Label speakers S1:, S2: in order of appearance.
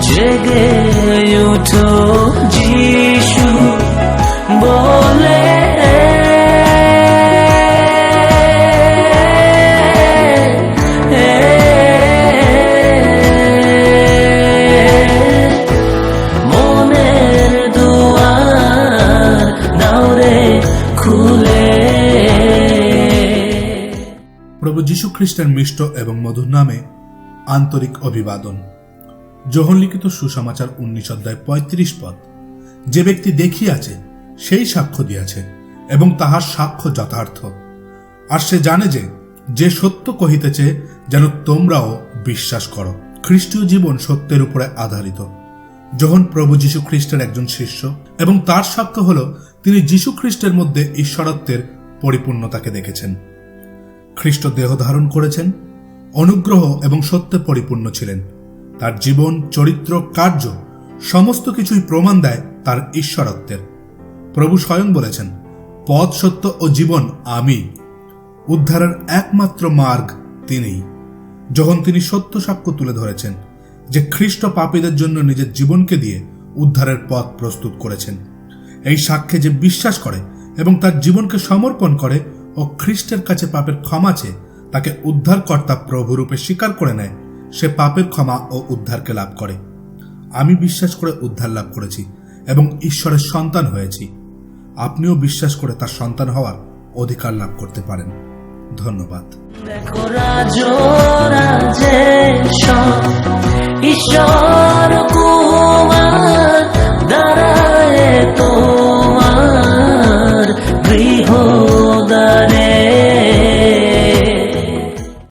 S1: জেগে উঠো যিশু বলে, মনের দুয়ার দাও রে খুলে।
S2: প্রভু যীশু খ্রিস্টের মিষ্ট এবং মধুর নামে আন্তরিক অভিবাদন। যোহন লিখিত সুসমাচার 19 অধ্যায় 35 পদ। যে ব্যক্তি দেখিয়াছে সেই সাক্ষ্য দিয়াছে এবং তাহার সাক্ষ্য যথার্থ। আর সে জানে যে সত্য কহিতেছে যেন তোমরাও বিশ্বাস করো। খ্রিস্টীয় জীবন সত্যের উপরে আধারিত। যোহন প্রভু যীশু খ্রিস্টের একজন শিষ্য এবং তার সাক্ষ্য হল তিনি যীশু খ্রিস্টের মধ্যে ঈশ্বরত্বের পরিপূর্ণতাকে দেখেছেন। খ্রিস্ট দেহ ধারণ করেছেন, অনুগ্রহ এবং সত্যে পরিপূর্ণ ছিলেন। তার জীবন, চরিত্র, কার্য সমস্ত কিছুই প্রমাণ দেয় তার ঈশ্বরত্বের। প্রভু স্বয়ং বলেছেন, পথ, সত্য ও জীবন আমি। উদ্ধারের একমাত্র মার্গ তিনিই। যখন তিনি সত্য সাক্ষ্য তুলে ধরেছেন যে খ্রিস্ট পাপীদের জন্য নিজের জীবনকে দিয়ে উদ্ধারের পথ প্রস্তুত করেছেন। এই সাক্ষ্যে যে বিশ্বাস করে এবং তার জীবনকে সমর্পণ করে ও খ্রিস্টের কাছে পাপের ক্ষমা চেয়ে তাকে উদ্ধারকর্তা প্রভুরূপে স্বীকার করে নেয়, সে পাপের ক্ষমা ও উদ্ধারকে লাভ করে। আমি বিশ্বাস করে উদ্ধার লাভ করেছি এবং ঈশ্বরের সন্তান হয়েছি। আপনিও বিশ্বাস করে তার সন্তান হওয়ার অধিকার লাভ করতে পারেন। ধন্যবাদ।
S1: দেখো রাজরাজেশ্বর ঈশ্বর